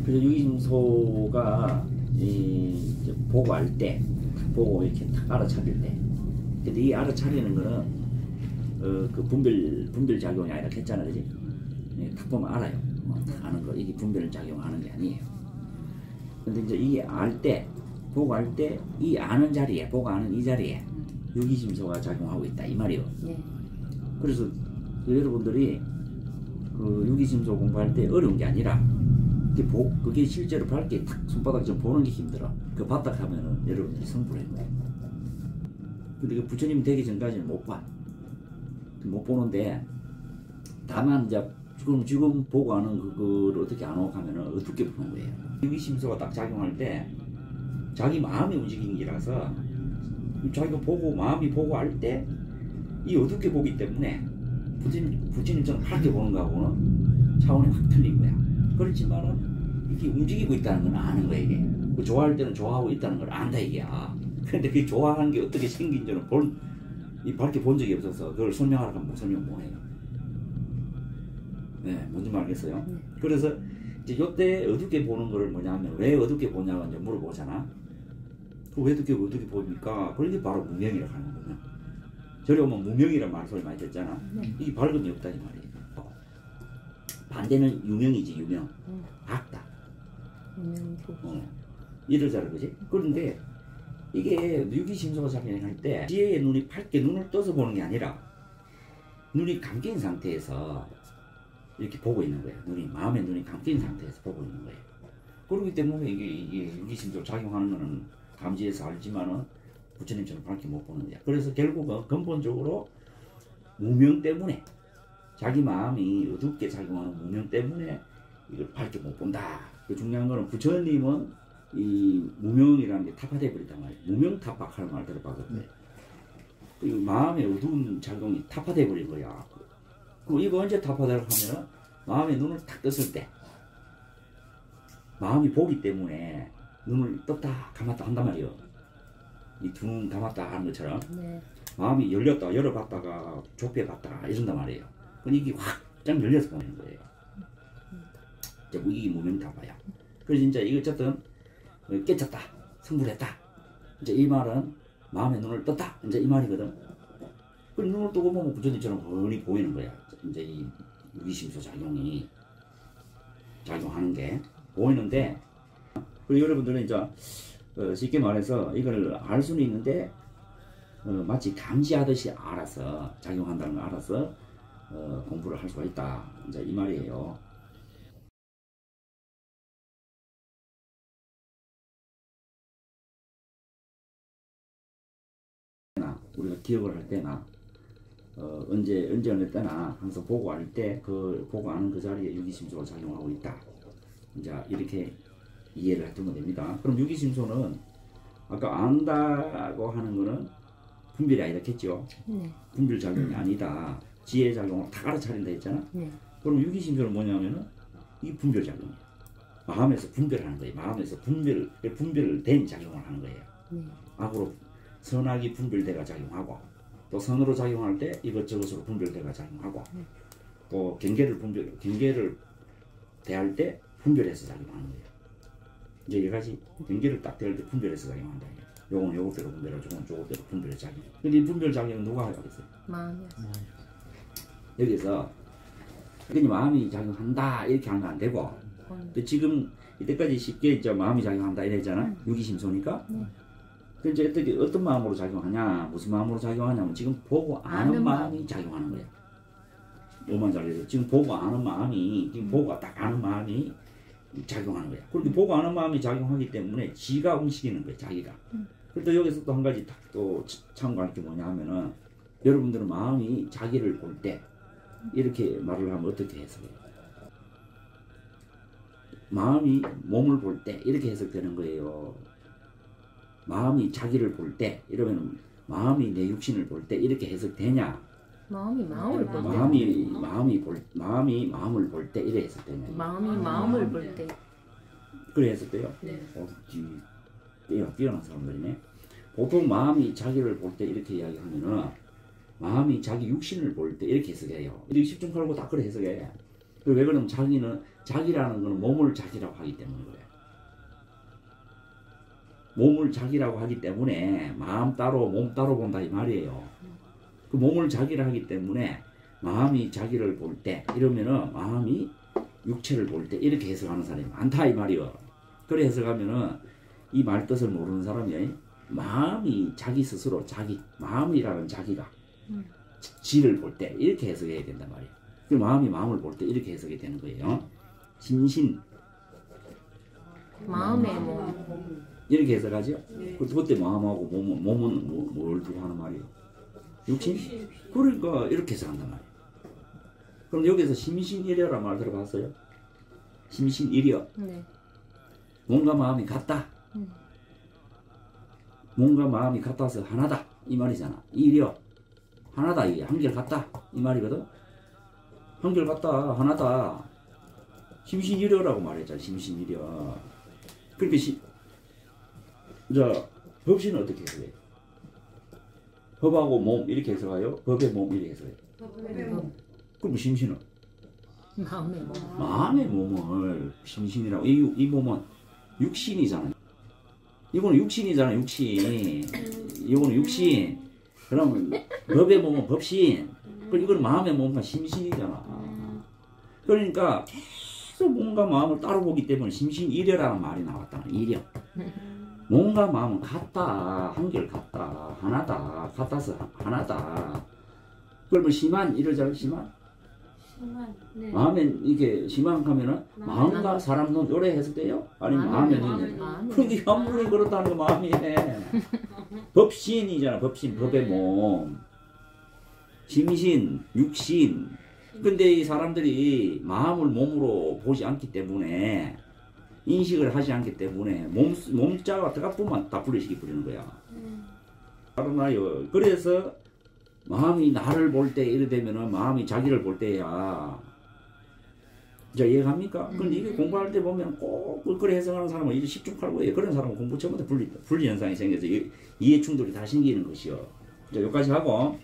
그래서 유기심소가 보고할 때, 보고 이렇게 탁 알아차릴 때, 근데 이 알아차리는 거는 그 분별 작용이 아니라 했잖아, 그지? 탁 보면 알아요. 탁 아는 거, 이게 분별 작용하는 게 아니에요. 근데 이제 이게 알 때, 보고 할 때 이 아는 자리에, 보고 아는 이 자리에 유기심소가 작용하고 있다 이 말이에요. 네. 그래서 여러분들이 그 유기심소 공부할 때 어려운 게 아니라 그게 실제로 밝게 탁 손바닥 좀 보는 게 힘들어. 그 봤다 하면은 여러분들이 성불해. 근데 그 부처님 되기 전까지는 못 봐. 못 보는데 다만 이제 지금 보고 하는 그걸 어떻게 안 오고 하면은 어떻게 보는 거예요. 유기심소가 딱 작용할 때 자기 마음이 움직이는 기라서 자기가 보고 마음이 보고 할 때 이 어둡게 보기 때문에 부처님처럼 밝게 보는 거하고는 차원이 확 틀린 거야. 그렇지만은 이게 움직이고 있다는 건 아는 거야 이게. 그 좋아할 때는 좋아하고 있다는 걸 안다 이게야. 근데 그 좋아하는 게 어떻게 생긴지는 밝게 본 적이 없어서 그걸 설명하라고 하면 설명 못 해요. 네, 뭔지 알겠어요? 그래서 이제 요때 어둡게 보는 거를 뭐냐면 왜 어둡게 보냐고 이제 물어보잖아. 왜 어둡게 보입니까? 그게 바로 무명이라고 하는 거구나. 저리 오면 무명이란 말소리 많이 듣잖아. 이게 밝음이 없다 이 말이에요. 반대는 유명이지 유명. 밝다. 이러잖아 그지? 그런데 이게 유기심소가 작용할 때 지혜의 눈이 밝게 눈을 떠서 보는 게 아니라 눈이 감긴 상태에서 이렇게 보고 있는 거예요. 마음의 눈이 감긴 상태에서 보고 있는 거예요. 그렇기 때문에 이게 유기심소 작용하는 거는 감지해서 알지만은 부처님처럼 밝게 못 보는 거야. 그래서 결국은 근본적으로 무명 때문에 자기 마음이 어둡게 작용하는 무명 때문에 이걸 밝게 못 본다. 그 중요한 거는 부처님은 이 무명이라는 게 타파돼 버리단 말이에요. 무명 타파하는 말 들어봤거든요. 그 마음의 어두운 작용이 타파돼 버린 거야. 그럼 이거 언제 타파되라고 하면은 마음의 눈을 탁 떴을 때 마음이 보기 때문에 눈을 떴다 감았다 한단 말이에요. 이 두 눈 감았다 하는 것처럼 마음이 열렸다 열어봤다가 좁혀봤다 이런단 말이에요. 그럼 이게 확 열려서 보이는 거예요. 이게 무명타파야. 그래서 진짜 이거 어쨌든 깨쳤다 성불했다 이제 이 말은 마음의 눈을 떴다 이제 이 말이거든. 그 눈을 뜨고 보면 부처님처럼 훤히 보이는 거야. 이제 이 유기심소 작용이 작용하는 게 보이는데, 그리고 여러분들은 이제 쉽게 말해서 이걸 알 수는 있는데 마치 감지하듯이 알아서 작용한다는 걸 알아서 공부를 할 수가 있다 이제 이 말이에요. 우리가 기억을 할 때나 언제 어느 때나 항상 보고할 때 그 보고하는 그 자리에 유기심소가 작용하고 있다. 이제 이렇게 이해를 해두면 됩니다. 그럼 유기심소는 아까 안다고 하는 거는 분별이 아니다 했죠. 분별 작용이 아니다. 지혜 작용을 다 알아차린다 했잖아. 그럼 유기심소는 뭐냐면은 이 분별 작용이에요. 마음에서 분별하는 거예요. 마음에서 분별된 작용을 하는 거예요. 악으로 선악이 분별대가 작용하고 또 선으로 작용할 때 이것저것으로 분별대가 작용하고 또 경계를 대할 때 분별해서 작용하는 거예요. 이제 여러 가지 경계를 딱 대할 때 분별해서 작용한다. 요건 요것대로 분별하고 저건 저것대로 분별해서 작용. 근데 이 분별 작용은 누가 하겠어요? 마음이요. 여기서 그러니 마음이 작용한다 이렇게 하면 안 되고 또 지금 이때까지 쉽게 이제 마음이 작용한다 이랬잖아. 유기심소니까. 이제 어떻게 어떤 마음으로 작용하냐, 무슨 마음으로 작용하냐면 지금 보고 아는 마음이 작용하는 거야. 요만 잘해서 지금 보고 아는 마음이 지금 보고 딱 아는 마음이 작용하는 거야. 그렇게 보고 아는 마음이 작용하기 때문에 지가 움직이는 거야, 자기가. 그리고 여기서 또 한 가지 또 참고할 게 뭐냐 하면은 여러분들은 마음이 자기를 볼 때 이렇게 말을 하면 어떻게 해석해요? 마음이 몸을 볼 때 이렇게 해석되는 거예요. 마음이 자기를 볼 때 이러면 마음이 내 육신을 볼 때 이렇게 해석되냐? 마음이 마음을 볼 때. 마음이 마음을 볼 때 이래 해석되냐? 마음이 마음을 볼 때. 그래 해석돼요? 네. 뛰어난 사람들이네. 보통 마음이 자기를 볼 때 이렇게 이야기하면은 마음이 자기 육신을 볼 때 이렇게 해석해요. 10중 8구 다 그래 해석해. 왜 그러면 자기라는 거는 몸을 자기라고 하기 때문에 그래. 몸을 자기라고 하기 때문에 마음 따로 몸 따로 본다 이 말이에요. 그 몸을 자기라 하기 때문에 마음이 자기를 볼 때 이러면은 마음이 육체를 볼 때 이렇게 해석하는 사람이 많다 이 말이요. 그래 해석하면은 이 말 뜻을 모르는 사람이 마음이 자기 스스로 자기 마음이라는 자기가 지를 볼 때 이렇게 해석해야 된단 말이에요. 그 마음이 마음을 볼 때 이렇게 해석이 되는 거예요. 심신 마음의 몸. 이렇게 해석하죠. 그때 마음하고 몸은 뭘 두고 하는 말이에요? 육신? 그러니까 이렇게 해석한단 말이에요. 그럼 여기서 심신일여라는 말 들어봤어요? 심신일여. 네. 몸과 마음이 같다. 몸과 마음이 같아서 하나다 이 말이잖아. 일여 하나다 이게 한결 같다 이 말이거든. 한결 같다 하나다 심신일여라고 말했잖아. 심신일여. 그렇게 자 법신은 어떻게 해석해? 법하고 몸 이렇게 해석해요? 법의 몸 이렇게 해석해요? 그럼 심신은? 마음의 몸. 마음의 몸을 심신이라고. 이 몸은 육신이잖아. 이거는 육신이잖아. 육신. 이거는 육신. 그러면 법의 몸은 법신. 그리고 이거는 마음의 몸과 심신이잖아. 그러니까 계속 몸과 마음을 따로 보기 때문에 심신일여라는 말이 나왔다. 일여. 몸과 마음은 같다. 한결 같다. 하나다. 같아서 하나다. 그러면 심한 이러잖아. 심한. 네. 마음에 이게 심한하면은 마음과 사람 눈 요래 해석돼요? 아니면 마음의 눈이? 그게 아무리 그렇다는 거 마음이 해. 법신이잖아. 법신. 법의 몸. 심신, 육신. 근데 이 사람들이 마음을 몸으로 보지 않기 때문에 인식을 하지 않기 때문에 몸자가 뜨겁으면 다 분리시키 부리는 거야. 알아나요. 그래서 마음이 나를 볼 때 이래 되면은 마음이 자기를 볼 때야. 자, 이해갑니까? 근데 이게 공부할 때 보면 꼭 그래 해석하는 사람은 이제 10중 8구예요. 그런 사람은 공부 전부터 분리 현상이 생겨서 이해 충돌이 다 생기는 것이요. 자, 여기까지 하고.